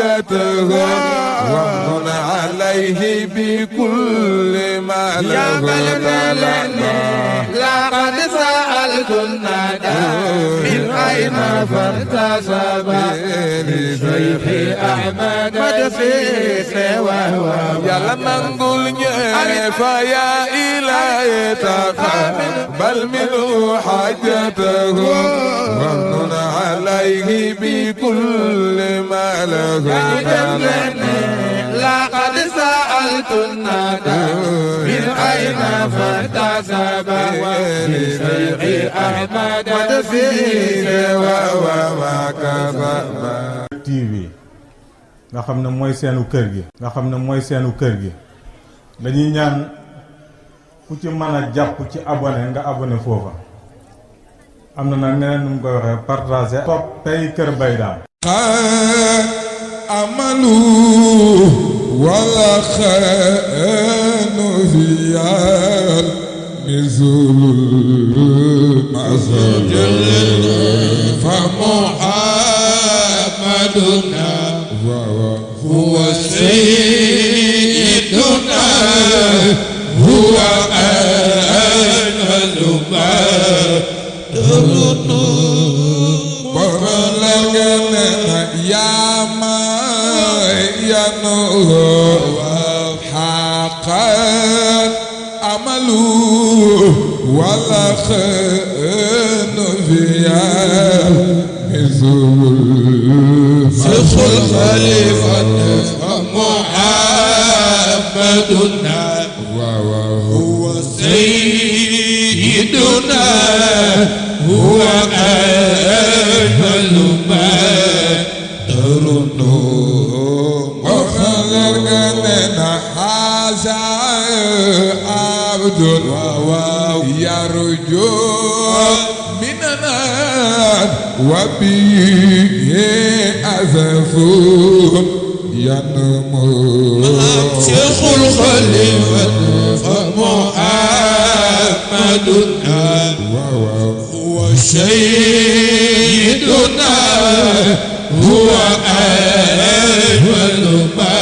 حاجته وامن عليه بكل ما له لقد سألت الندى من أين فارتسب لشيخ أحمد مدسيس وهو يلا نقول فيا إلهي تقبل منه حاجته وامن عليه بكل ما له لقد سألت الندى من أين فارتسب لشيخ أحمد مدسيس وهو TV nga xam ne mooy seenu kër gi dañuy ñaan ku ci mën a jàpp ci abonné nga abonné foofa am na nag neneen nu mu koy waxee partagé toppay Kër Mbaye Dame amalu wala xaanu fiyal mizul masal fa muhammaduna هو سيدنا هو أجمل ما برلنا يا ما ينور حقا عملوا ولا خن فيها شيخ الخليفة محمدنا هو سيدنا هو أجمل ما ترونه وخلقنا هذا عبد يرجو مننا وبه أزفون ينمو شيخ الخليفة فمحمدنا هو سيدنا هو أجمل ما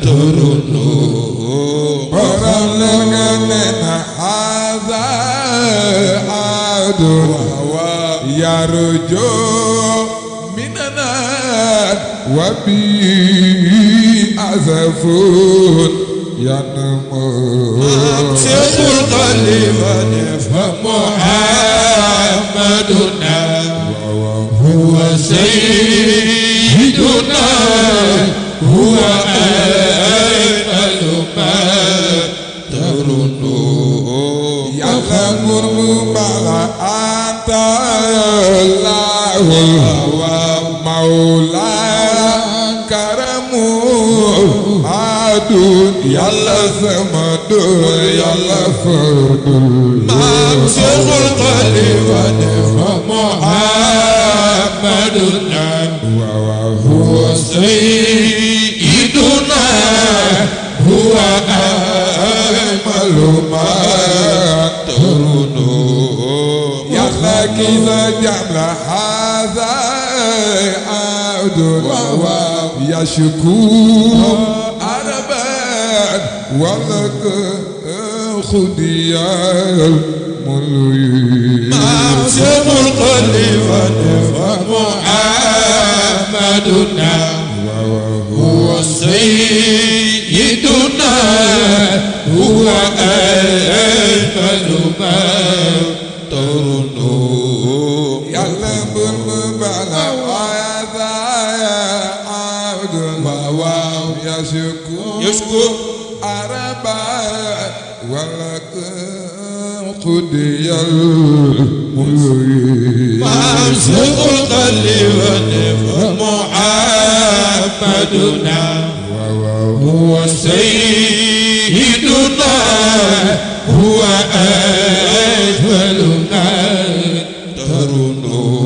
ترونه ورلنا هذا عبد يرجو مننا وبه أزفون ينمو شيخ الخليفة فمحمدنا هو سيدنا هو أجمل ما ترونه يلا قرب على أنت الله مولا كرم عدود يلا سمد يلا فرد مام شيخ الخليفة فمحمدنا هو سيدنا هو أجمل ما ترونه يلا كذا جمل هذا عبد يشكو عربات ولك خديار ملوي شيخ الخليفة فمحمدنا هو سيدنا هو أجمل ما ترونه يلا بالبلا هذا عبد يشكو عربا ولك قدي الملوي شيخ الخليفة فمحمدنا هو سيدنا هو أجمل ما ترونه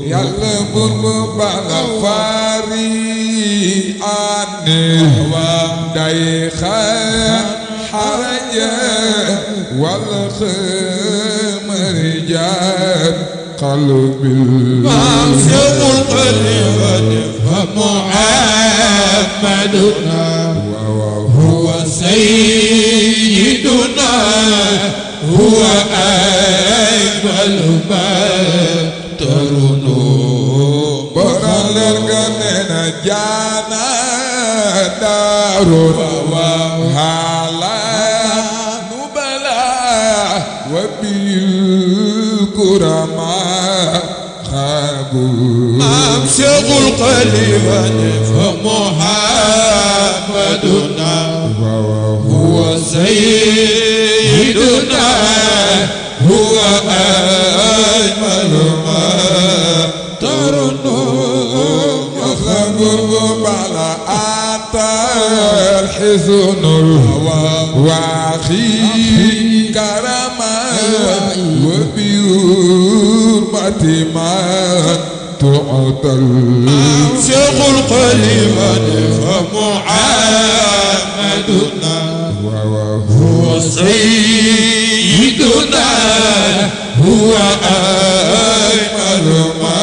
يلا بالبلا فاري عني دايخا حرجا والخمر جاب قلبي شيخ الخليفة فمحمدنا هو سيدنا هو أجمل ما ترون برال الجنة جانا دار وهلا نبلا وبالكرماء خابوا أمسك القليبا فمحمدنا هو سيدنا هو أجمل ما ترون بلا أتى الحزن واخي كرما وبيرمة ما تعطى أمسك القليبا فمحمدنا هو سيدنا هو أجمل ما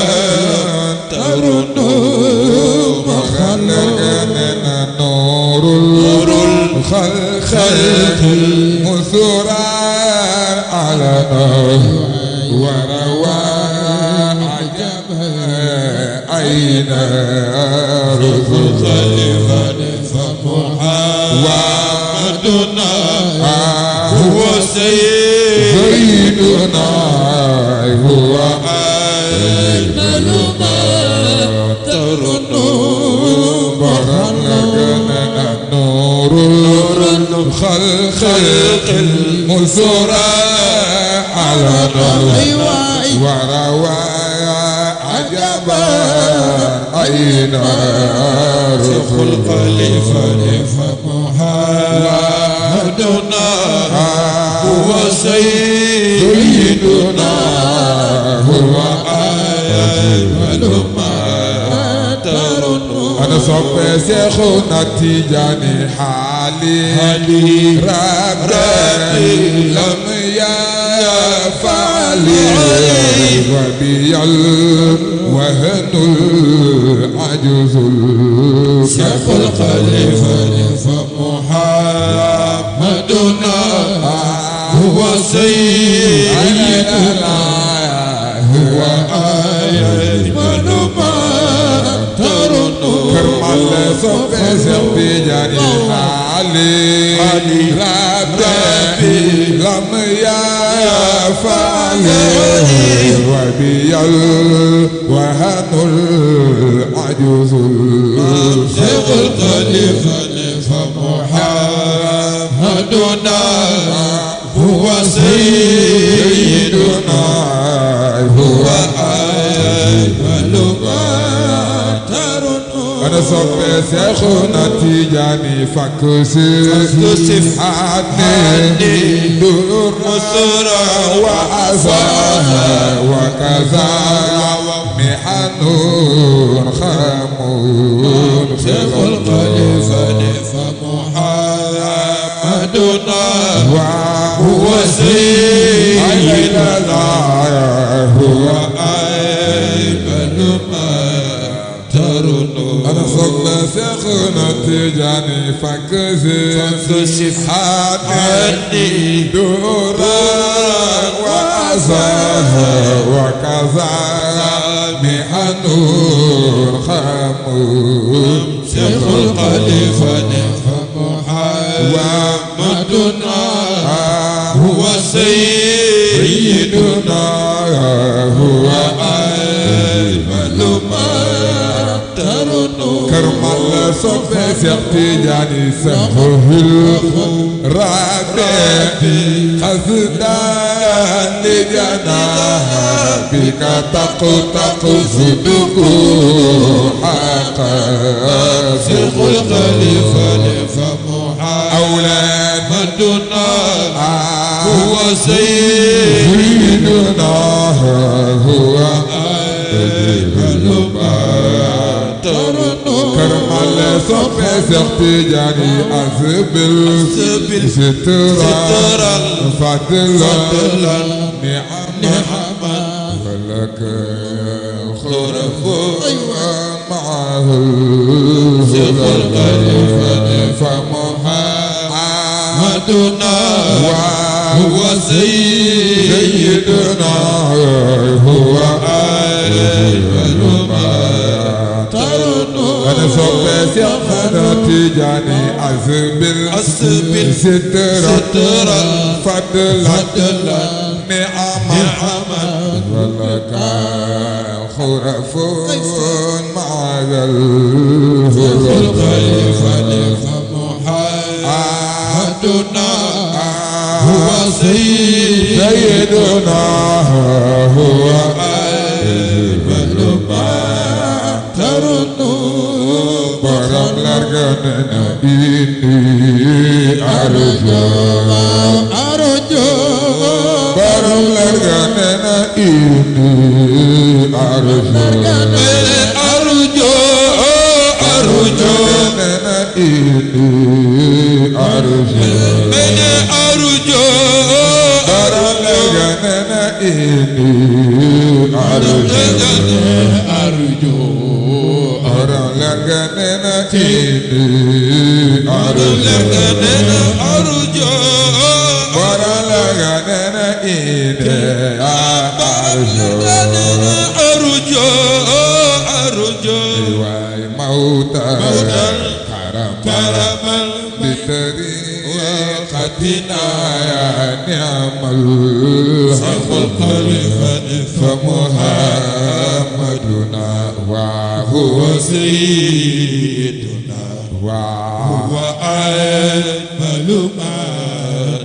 ترون نور الخلق مثرى على وروى عجبا أين رسول فمحمدنا هو سيدنا هو أجمل ما ترون نور الخلق المثرى على وروى عجبا أين رسول الخليفة فمحمدنا هو سيدنا هو أجمل ما ترون أنا صب شيخنا التجاني حالي ربي لم يفعل وبي الوهن العجز شيخ الخليفة فمحمدنا هو سيدنا هو أجمل ما ترون كرمال صف سبيجاني حالي ربي لم يفعل وبي الوهن العجز شيخ الخليفة فمحمدنا هو سيدنا هو أجمل ما ترون أنا صب شيخنا التجاني فكسف عني دور مسرى وعزاها وكذا محن خمون شيخ الخليفة فمحمدنا هو سيدنا هو أجمل ما ترون أنا صب شيخنا التجاني فكسف عني دورا وعزاها وكذا محن خمون شيخ الخليفة فمحمدنا هو سيدنا هو أجمل ما ترون كرمال صف تجاني سهل ربي خزدان لجناها بك تقطق صدق حقا شيخ الخليفة فمحمدنا هو سيدنا هو أجمل ما ترون كرمال صف تجاني أسبل سترا فضلا نعما ولك خرف مع معه فمحمدنا هو سيدنا هو أجمل ما ترون أنا صبت يا أنا تجاني أسبل سترا فضلا نعما ولك خرف مع محمدنا هو سيدنا هو أجمل ما ترون برم لرغننا إني أرجو برم لرغننا إني أرجو لرغننا إني أرجو برم لرغننا إني أرجو أرى لغننا إني أرجو أرى لغننا إني أرجو واي موتى كرما بطريقتنا يا نعم الخلق فمحمدنا وهو سيدنا وهو أجمل ما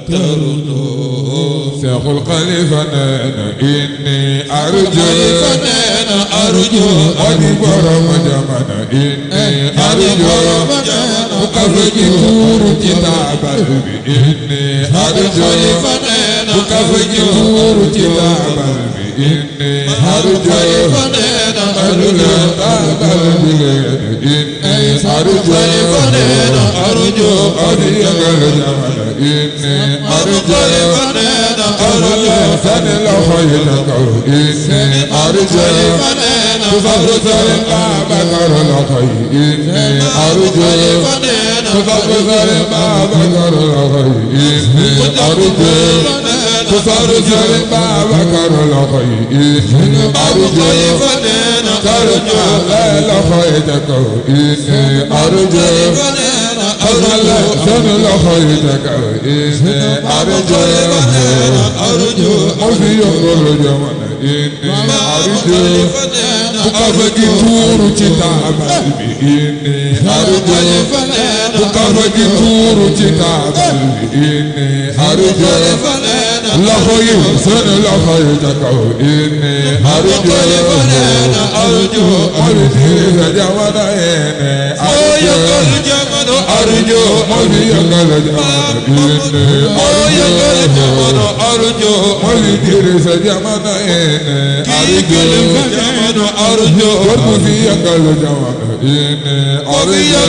ترون شيخ الخليفة إني أرجو أني برم جمنا إني أرجو مكفجور كتاب إني أرجو مكفجور كتاب إني أرجو أرجو أني إني أرجو سن لخيرك إني أرجو تفضل بكر لخير إني أرجو تفضل بكر لخير إني أرجو تفضل بكر لخير إني أرجو ترجو لخيرك إني أرجو سن لخيرك إني أرجو أرجو جمال إني أرجو بكفك تور كتاب إني أرجو بكفك تور كتاب إني أرجو لخير سن لخيرك إني أرجو أرجو جمال إني أرجو مولي يقل جمال إني أرجو مولي ديرس جمال إني أرجو ورمزي يقل جمال إني أرجو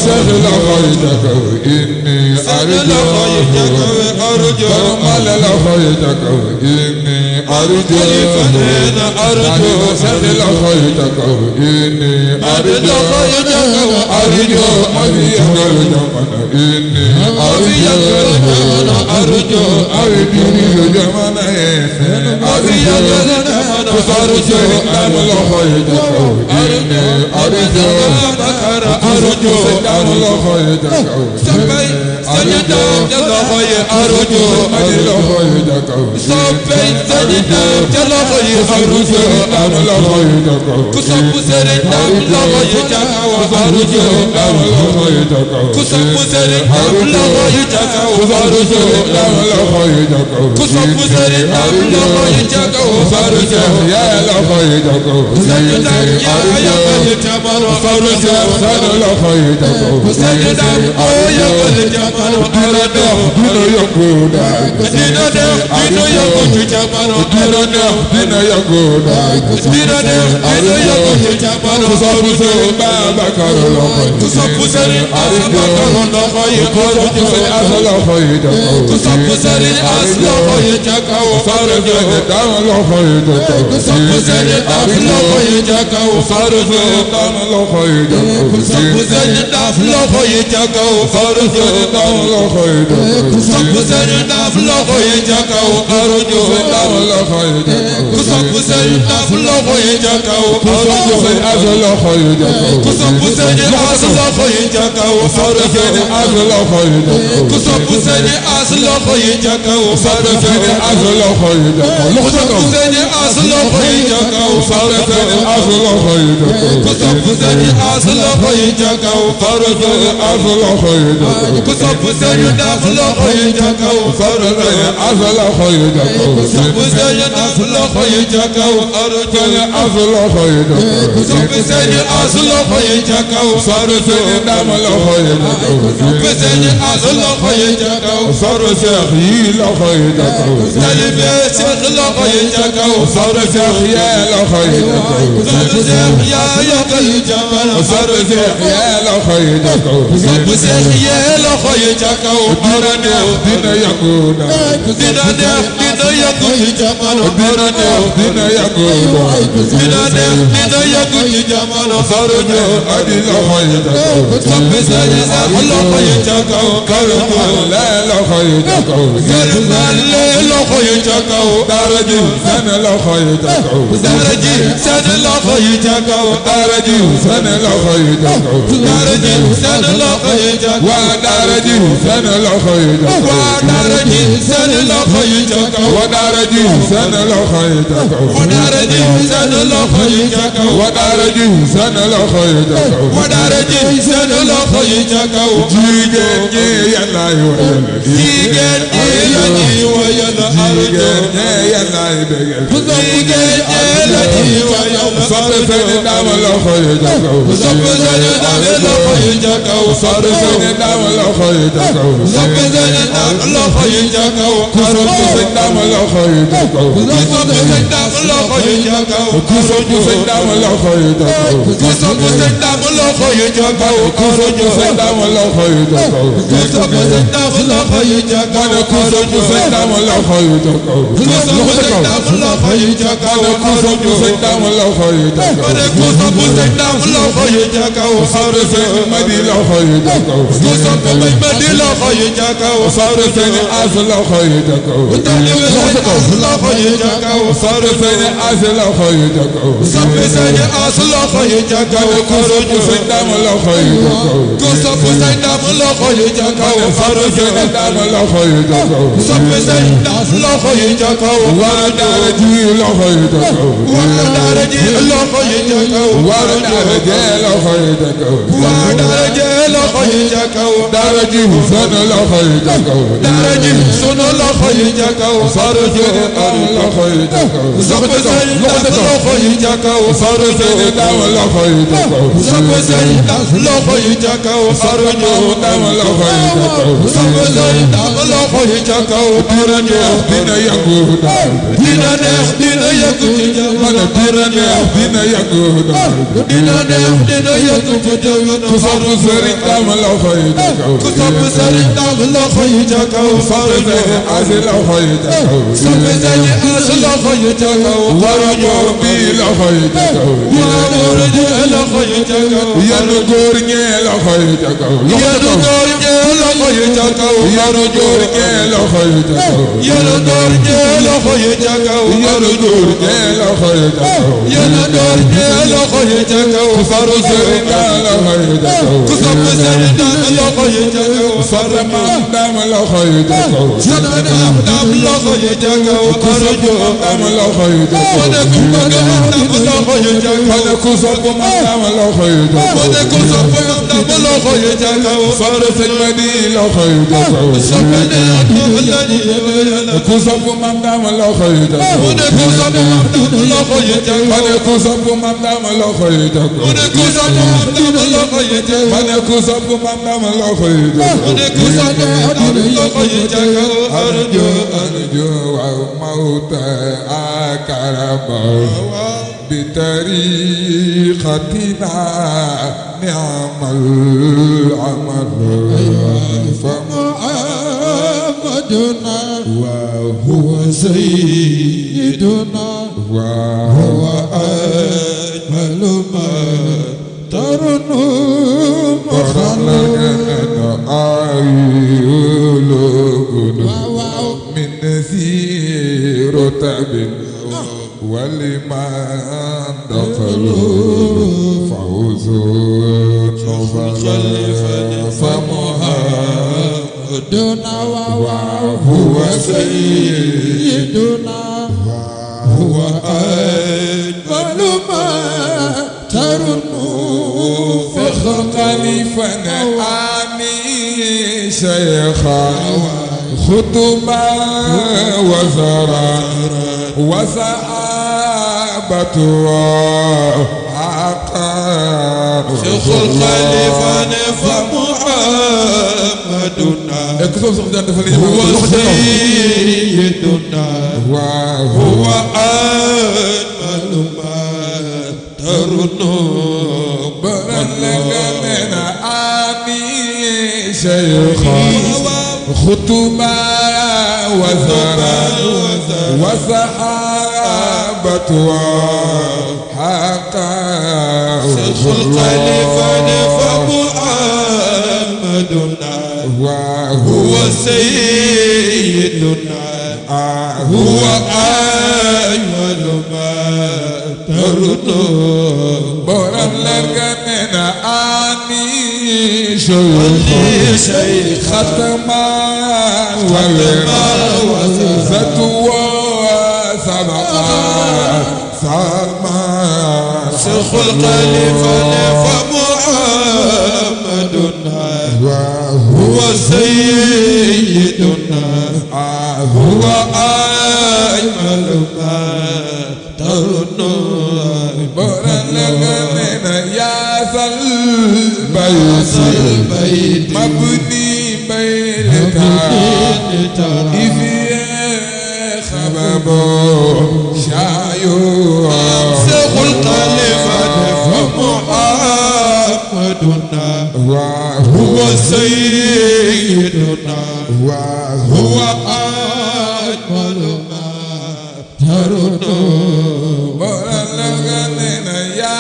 سهل لخيرك إني أرجو فرمال لخيرك إني أرجو سهل لخيرك إني أرجو مولي يقل جمال إني أرجو جمال إني أرجو الله خيرك إني أرجو الله خيرك سبي سجدا جل خير أرجو الله خيرك سبي سجدا جل خير أرجو الله خيرك كسب سرد الله خيرك أرجو الله خيرك كسب سرد الله خيرك أرجو الله خيرك كسب سرد الله خيرك أرجو يا الله خيرك سجدا يا الجبل أرجو الله خيرك سجدا يا الجبل أرجو دون يقول دين يقول جبل dina neex dina yàggu dina neex dina yàggu ci jamono ku sopp Sëriñ Babacar loxo yi ku sopp Sëriñ Babacar loxo yi ku sopp Sëriñ As loxo yi ca kaw ku sopp Sëriñ As loxo yi ca kaw Sëriñ Dam loxo yi ca kaw ku sopp Sëriñ Dam loxo yi ca kaw Sëriñ Dam loxo yi ca kaw ku sopp Sëriñ Dam loxo yi ca kaw Sëriñ Dam loxo yi ca kaw ku sopp Sëriñ Dam loxo yi ca kaw aruñu Dam loxo yi ca kaw ku sopp Sëriñ Dam loxo yi ca kaw aruñu Sëriñ As loxo yi ca kaw ku sopp Sëriñ As loxo yi ca kaw Sëriñ As loxo yi ca kaw ku sopp Sëriñ As loxo yi ca kaw Sëriñ As loxo yi ca kaw ku sopp Sëriñ As loxo yi ca kaw Sëriñ As loxo yi ca kaw ku sopp Sëriñ As loxo yi ca kaw Sëriñ As loxo yi ca kaw ku sopp Sëriñ As loxo yi ca kaw Sëriñ As loxo yi ca kaw ku sopp Sëriñ As loxo yi ca kaw Sëriñ As loxo yi ca kaw ku sopp Sëriñ As loxo yi ca kaw Sëriñ Dam loxo yi ca kaw ku sopp Sëriñ As loxo yi ca kaw Sëriñ Seex yi loxo yi ca kaw talibe Seex loxo yi ca kaw Sëriñ Seex yee loxo yi ca kaw sopp Seex yaa loxo yi ca kaw Sëriñ Seex yee loxo yi ca kaw sopp Seex yee loxo yi ca kaw dina neex dina yàggu dina neex dina yàggu ci jamono dina neex dina yàggu dina neex dina yàggu ci jamono Sëriñ Adi loxo yi ca kaw sopp Sëriñ As loxo yi ca kaw lee loxo yi ca kaw Sëriñ Alle loxo yi ca kaw daara ji seen loxo yi ca kaw daara ji seen loxo yi ca kaw daara ji seen loxo yi ca kaw daara ji seen loxo yi ca kaw waa daara ji seen loxo yi ca kaw waa daara ji seen loxo yi ca kaw waa daara ji seen loxo yi ca kaw waa daara ji seen loxo yi ca kaw waa daara ji seen loxo yi ca kaw waa daara ji seen loxo yi ca kaw jigéen ñi yàllaay wayal jigéen ñi la ñuy wayal jigéen ñi yàllaay bégal jigéen ñi la ñuy wayal sopp Sëriñ Dam loxo yi ca kaw sopp Sëriñ Dam loxo yi ca kaw sopp Sëriñ Dam loxo yi ca kaw sopp Sëriñ Dam loxo yi ca kaw sopp Sëriñ Dam loxo yi ca kaw sopp Sëriñ Dam loxo yi ca kaw sopp Sëriñ Dam loxo yi ca kaw sopp Sëriñ Dam loxo yi ca kaw sopp Sëriñ Dam loxo yi ca kaw sopp Sëriñ Dam loxo yi ca kaw sopp Sëriñ Dam loxo yi ca kaw sopp Sëriñ Dam loxo yi ca kaw sopp Sëriñ Dam loxo yi ca kaw sopp Sëriñ Dam loxo yi ca kaw Sëriñ Madi loxo yi ca kaw sopp Madi loxo yi ca kaw Sëriñ As loxo yi ca kaw talibe Sëriñ As loxo yi ca kaw Sëriñ As loxo yi ca kaw sopp Sëriñ As loxo yi ca kaw sopp Sëriñ Dam loxo yi ca kaw ku sopp Sëriñ Dam loxo yi ca kaw Sëriñ Dam loxo yi ca kaw sopp Sëriñ Dam loxo yi ca kaw waa daara ji loxo yi ca kaw waa daara ji loxo yi ca kaw waa daara ji loxo yi ca kaw waa daara ji loxo yi ca kaw daara ji seen loxo yi ca kaw daara ji sunu loxo yi ca kaw Sëriñ Am loxo yi ca kaw sopp Sëriñ Dam loxo yi ca kaw Sëriñ Dam loxo yi ca kaw sopp Sëriñ Dam loxo yi ca kaw Sëriñ Dam loxo yi ca kaw sopp Sëriñ Dam loxo yi ca kaw dina neex dina yàggu daal dina neex dina yëngu ci jamono dina neex dina yàggu daal dina neex dina yëngu ci jamono ku sopp Sëriñ Dam loxo yi ca kaw ku sopp Sëriñ Dam loxo yi ca kaw Sëriñ As loxo yi ca kaw sopp Sëriñ As loxo yi ca kaw waruñu bi loxo yi ca kaw waruñu ji loxo yi ca kaw yenn góor ñee loxo yi ca kaw yéen góor ñee loxo yi ca kaw yenn góor ñee loxo yi ca kaw yéen góor ñee loxo yi ca kaw yenn góor ñee loxo yi ca kaw yéen góor ñee loxo yi ca kaw faru Sëriñ Dam loxo yi ca kaw ku sopp Sëriñ Dam loxo yi ca kaw faru Maam Dam loxo yi ca kaw Sëriñ Dam loxo yi ca kaw Dam loxo yi ca kaw ku bëgg Dam loxo yi ca kaw ku sopp Maam Dam loxo yi ca kaw ku sopp loxo yi ca kaw soppe sëñ Madi loxo yi ca kaw soppe ne Alaaji ku sopp Maam Daama loxo yi ca kaw mu ne ku sopp Maam Daama loxo yi ca kaw ma ne ku sopp Maam Daama loxo yi ca kaw mu ne ku sopp Maam Daama loxo yi ca kaw ma ne ku sopp Maam Daama loxo yi ca kaw mu ne ku sopp Maam Daama loxo yi ca kaw arjo arjo waaw mawta akarama بطريقتنا نعم العمل فمحمدنا وهو سيدنا وهو أجمل ما ترنم خلقنا عيولنا من نسير تبن ولمن دخلوا فوز فمحمدنا وهو سيدنا وهو أجمل ما ترنوا فخر خليفنا آمي شيخا خطبا وزرا وصحابته عقار شيخ الخليفة فمحمدنا هو سيدنا وهو أجمل ما ترنم بلغ من آمي شيخا خطبا وزرا وصحابته حقا شيخ الخليفة فمحمدنا هو سيدنا هو أجمل ما ترنم بورم لرغمنا آمي شيخ ختما فتوى سبعة سلمان شيخ الخليفة فمحمدنا هو سيدنا هو أجمل ما ترنم برن لغننا يا البيت مبني بيلتا إذي خبابو شايو شيخ الخليفة فمحمدنا هو سيدنا هو أجمل ما ترنم برن لغننا يا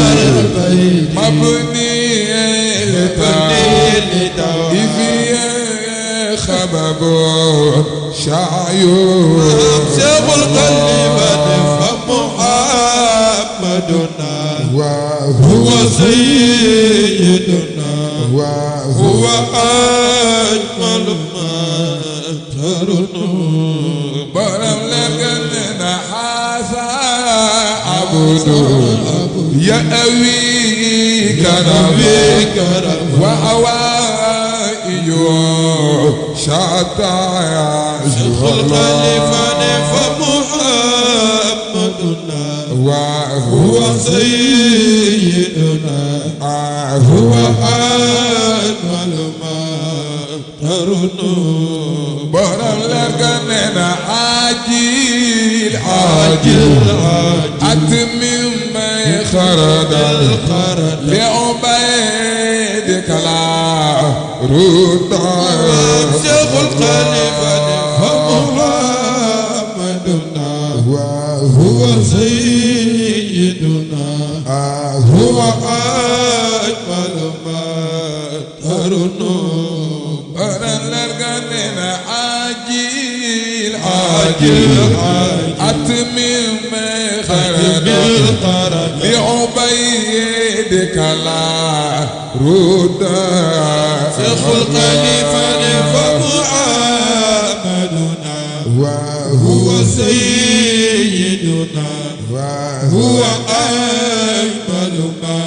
البيت مبني بيلتا إذي خبابو شايو شيخ الخليفة فمحمدنا هو سيدنا هو أجمل ما ترنم برم لغننا حاسا عبدو يأوي كرم وأوائيو شاتا شيخ الخليفة فمحمدنا هو سيدنا هو أجمل ما ترنم برم لغننا عاجل أتمم ما خرد لعبيدك لا رضا شيخ الخليفة فمحمدنا هو سيدنا هو أجمل ما ترنم برن لغننا عاجل أتمم ما خرد لعبيدك لا رضا شيخ الخليفة فمحمدنا هو سيدنا هو أجمل ما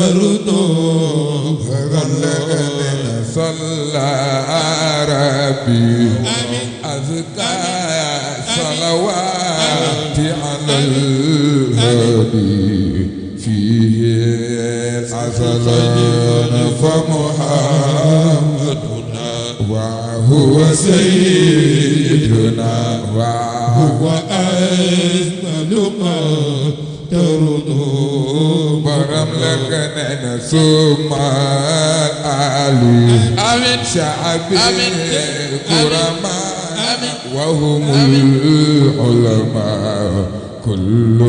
ترنو صلى ربي أزكى صلوات على الهادي فيه الأزلون فمحمدنا وهو سيدنا وهو أجمل ما ترنو برم لك ثم علي آمين شعبي آمين كرماء وهم العلماء كل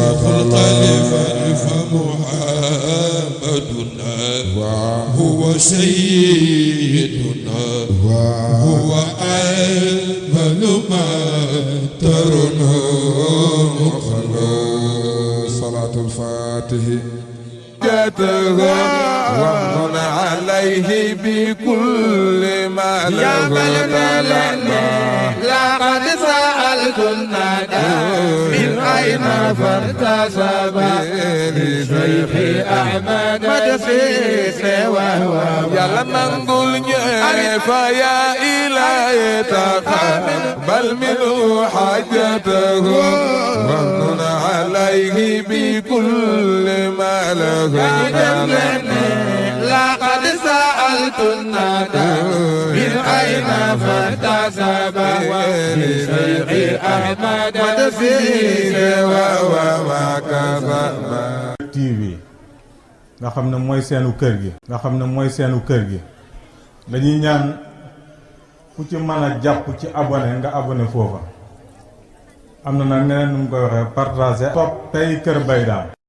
الخليفة فمحمدنا وهو سيدنا وهو أجمل ما ترنو صلاة الفاتح ومن عليه بكل ما له لقد سألت الندى من أين فارتسب لشيخ أحمد مدسيس وهو يلا نقول فيا إلهي تقبل منه حاجته ومن عليه بكل ما له لقد سألت الندى من أين فارتسب لشيخ أحمد مدسيس وهو TV nga xam ne mooy seenu kër gi dañuy ñaan ku ci mën a jàpp ci abonné nga abonné foofa am na nag neneen nu mu koy waxee partager toppay Kër Mbaye Dame